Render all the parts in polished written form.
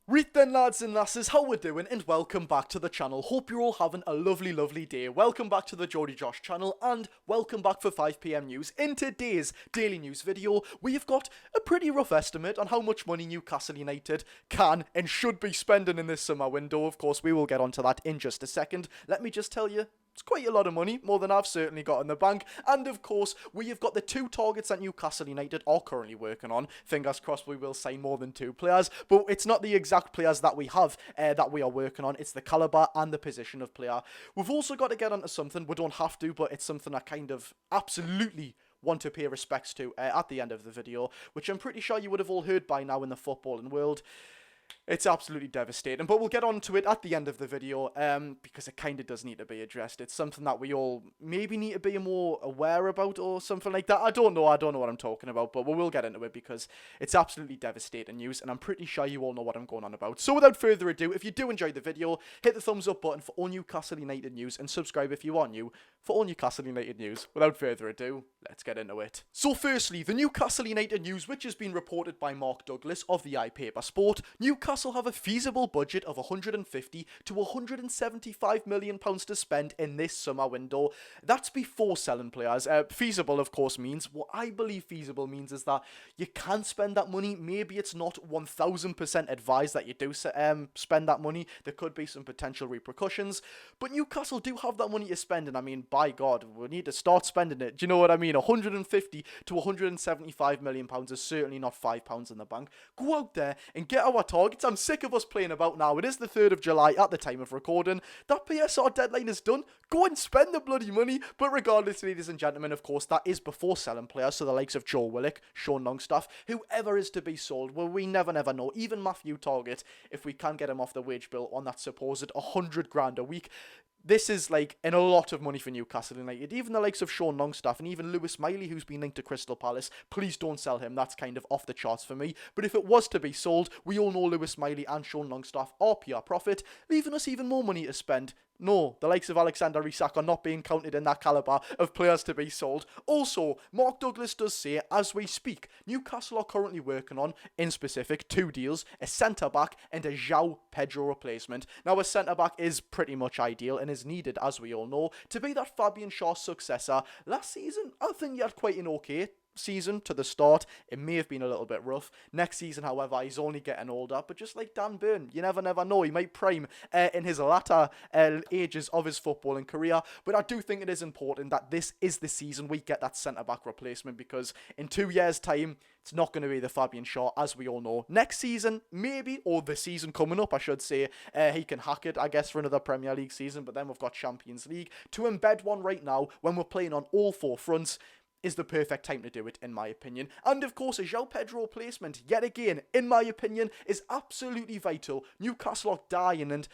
Right then, lads and lasses, how we doing, and welcome back to the channel. Hope you're all having a lovely day. Welcome back to the Geordie Josh channel, and welcome back for 5pm news. In today's daily news video, we've got a pretty rough estimate on how much money Newcastle United can and should be spending in this summer window. Of course, we will get onto that in just a second. Let me just tell you, it's quite a lot of money, more than I've certainly got in the bank. And of course, we have got the two targets that Newcastle United are currently working on. Fingers crossed we will sign more than two players, but it's not the exact players that we have that we are working on. It's the calibre and the position of player. We've also got to get onto something, we don't have to, but it's something I kind of absolutely want to pay respects to at the end of the video, which I'm pretty sure you would have all heard by now in the footballing world. It's absolutely devastating, but we'll get on to it at the end of the video, because it kind of does need to be addressed. It's something that we all maybe need to be more aware about or something like that. I don't know what I'm talking about, but we will get into it because it's absolutely devastating news, and I'm pretty sure you all know what I'm going on about. So without further ado, if you do enjoy the video, hit the thumbs up button for all Newcastle United news, and subscribe if you are new for all Newcastle United news. Without further ado, let's get into it. So firstly, the Newcastle United news, which has been reported by Mark Douglas of the iPaper Sport. Newcastle have a feasible budget of 150 to 175 million pounds to spend in this summer window. That's before selling players. Feasible, of course, means what I believe feasible means is that you can spend that money. Maybe it's not 1000% advised that you do spend that money. There could be some potential repercussions, but Newcastle do have that money to spend, and I mean, by God, we need to start spending it. Do you know what I mean? 150 to 175 million pounds is certainly not £5 in the bank. Go out there and get our targets. I'm sick of us playing about now. It is the 3rd of July at the time of recording. That PSR deadline is done. Go and spend the bloody money. But regardless, ladies and gentlemen, of course, that is before selling players. So the likes of Joe Willock, Sean Longstaff, whoever is to be sold, well, we never know. Even Matthew Targett, if we can get him off the wage bill on that supposed 100 grand a week. This is like in a lot of money for Newcastle United. Even the likes of Sean Longstaff and even Lewis Miley, who's been linked to Crystal Palace. Please don't sell him. That's kind of off the charts for me. But if it was to be sold, we all know Lewis Miley and Sean Longstaff are PR profit, leaving us even more money to spend. No, the likes of Alexander Isak are not being counted in that calibre of players to be sold. Also, Mark Douglas does say, as we speak, Newcastle are currently working on, in specific, 2 deals, a centre-back and a João Pedro replacement. Now, a centre-back is pretty much ideal and is needed, as we all know, to be that Fabian Schär successor. Last season, I think he had quite an okay season to the start. It may have been a little bit rough. Next season, however, he's only getting older, but just like Dan Burn, you never know. He might prime in his latter ages of his footballing career, but I do think it is important that this is the season we get that centre-back replacement, because in 2 years' time, it's not going to be the Fabian Schär, as we all know. Next season, maybe, or the season coming up, I should say, he can hack it, I guess, for another Premier League season, but then we've got Champions League. To embed one right now, when we're playing on all 4 fronts, is the perfect time to do it, in my opinion. And of course, a João Pedro replacement, yet again, in my opinion, is absolutely vital. Newcastle are dying and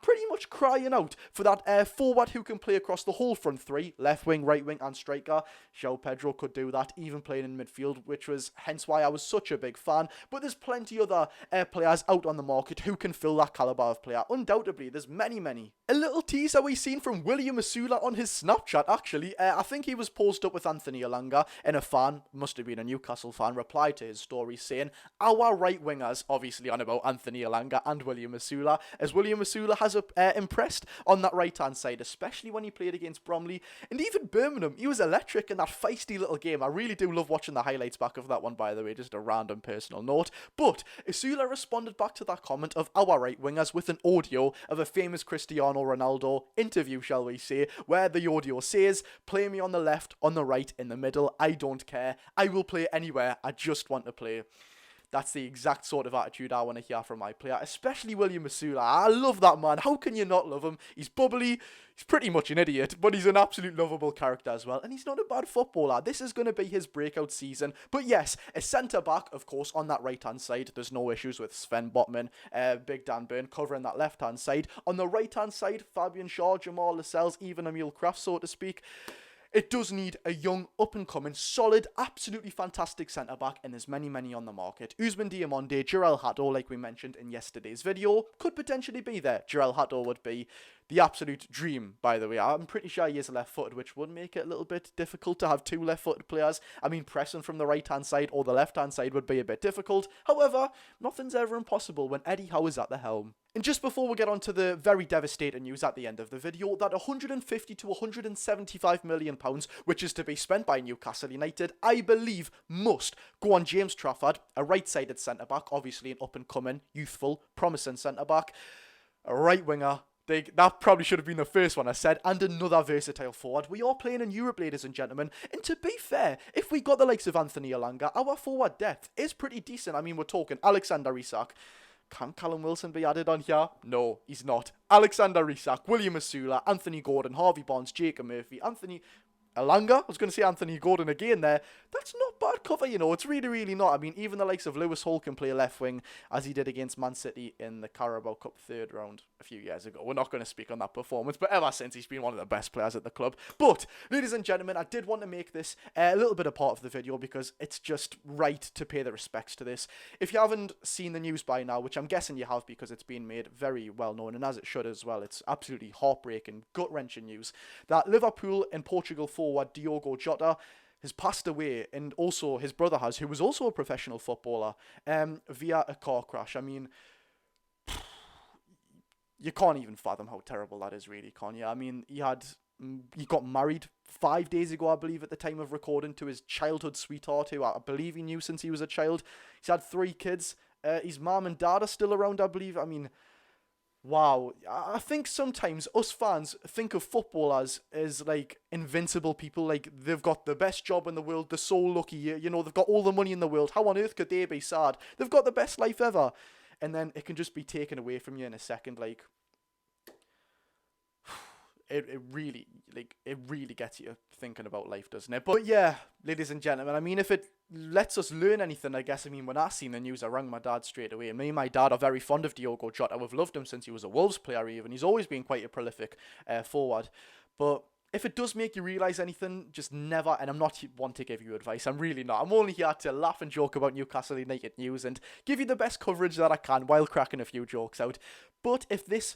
pretty much crying out for that forward who can play across the whole front 3, left wing, right wing and striker. João Pedro could do that, even playing in midfield, which was hence why I was such a big fan. But there's plenty other players out on the market who can fill that calibre of player. Undoubtedly, there's many. A little teaser we seen from William Mula on his Snapchat, actually. I think he was posed up with Anthony Elanga, and a fan, must have been a Newcastle fan, replied to his story saying, our right wingers, obviously on about Anthony Elanga and William Mula, as William Mula has impressed on that right-hand side, especially when he played against Bromley and even Birmingham. He was electric in that feisty little game. I really do love watching the highlights back of that one, by the way, just a random personal note. But Isula responded back to that comment of our right wingers with an audio of a famous Cristiano Ronaldo interview, shall we say, where the audio says, play me on the left, on the right, in the middle, I don't care, I will play anywhere, I just want to play. That's the exact sort of attitude I want to hear from my player, especially William Mula. I love that man. How can you not love him? He's bubbly. He's pretty much an idiot, but he's an absolute lovable character as well. And he's not a bad footballer. This is going to be his breakout season. But yes, a centre-back, of course, on that right-hand side. There's no issues with Sven Botman, Big Dan Burn covering that left-hand side. On the right-hand side, Fabian Schär, Jamal Lascelles, even Emil Kraft, so to speak. it does need a young, up-and-coming, solid, absolutely fantastic centre-back, and there's many, many on the market. Ousmane Diomande, Jarell Hato, like we mentioned in yesterday's video, could potentially be there. Jarell Hato would be the absolute dream, by the way. I'm pretty sure he is left-footed, which would make it a little bit difficult to have two left-footed players. I mean, pressing from the right-hand side or the left-hand side would be a bit difficult. However, nothing's ever impossible when Eddie Howe is at the helm. And just before we get on to the very devastating news at the end of the video, that 150 to 175 million pounds, which is to be spent by Newcastle United, I believe must go on James Trafford, a right-sided centre-back, obviously an up-and-coming, youthful, promising centre-back, a right-winger. That probably should have been the first one I said, and another versatile forward. We are playing in Europe, ladies and gentlemen, and to be fair, if we got the likes of Anthony Elanga, our forward depth is pretty decent. I mean, we're talking Alexander Isak. Can Callum Wilson be added on here? No, he's not. Alexander Isak, William Asula, Anthony Gordon, Harvey Barnes, Jacob Murphy, Anthony Elanga. I was going to say Anthony Gordon again there. That's not bad cover, you know. It's really, really not. I mean, even the likes of Lewis Hall can play left wing, as he did against Man City in the Carabao Cup third round a few years ago. We're not going to speak on that performance, but ever since, he's been one of the best players at the club. But, ladies and gentlemen, I did want to make this a little bit a part of the video because it's just right to pay the respects to this. If you haven't seen the news by now, which I'm guessing you have because it's been made very well known, and as it should as well, it's absolutely heartbreaking, gut-wrenching news, that Liverpool and Portugal forward Diogo Jota has passed away, and also his brother has, who was also a professional footballer, via a car crash. I mean, you can't even fathom how terrible that is, really, can you? I mean, he got married 5 days ago, I believe, at the time of recording, to his childhood sweetheart, who I believe he knew since he was a child. He's had 3 kids. His mum and dad are still around, I believe. I mean, wow. I think sometimes us fans think of footballers as like invincible people, like they've got the best job in the world, they're so lucky, you know, they've got all the money in the world. How on earth could they be sad? They've got the best life ever. And then it can just be taken away from you in a second. Like, it really gets you thinking about life, doesn't it? But yeah, ladies and gentlemen, I mean, if it lets us learn anything, I guess, I mean, when I seen the news, I rang my dad straight away. Me and my dad are very fond of Diogo Jota. We've loved him since he was a Wolves player even. He's always been quite a prolific forward. But if it does make you realise anything, just never, and I'm not one to give you advice, I'm really not. I'm only here to laugh and joke about Newcastle United news and give you the best coverage that I can while cracking a few jokes out. But if this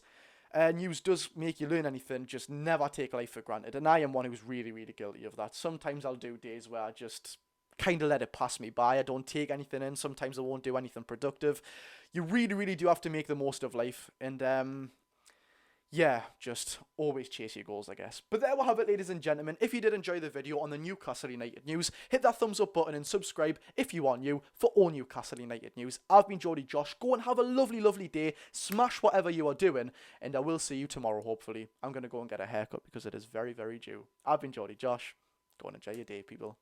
news does make you learn anything, just never take life for granted. And I am one who's really, really guilty of that. Sometimes I'll do days where I just kind of let it pass me by. I don't take anything in. Sometimes I won't do anything productive. You really, really do have to make the most of life. And yeah, just always chase your goals, I guess. But there we have it, ladies and gentlemen. If you did enjoy the video on the Newcastle United news, hit that thumbs up button and subscribe if you are new for all Newcastle United news. I've been Geordie Josh. Go and have a lovely, lovely day. Smash whatever you are doing, and I will see you tomorrow, hopefully. I'm going to go and get a haircut because it is very, very due. I've been Geordie Josh. Go and enjoy your day, people.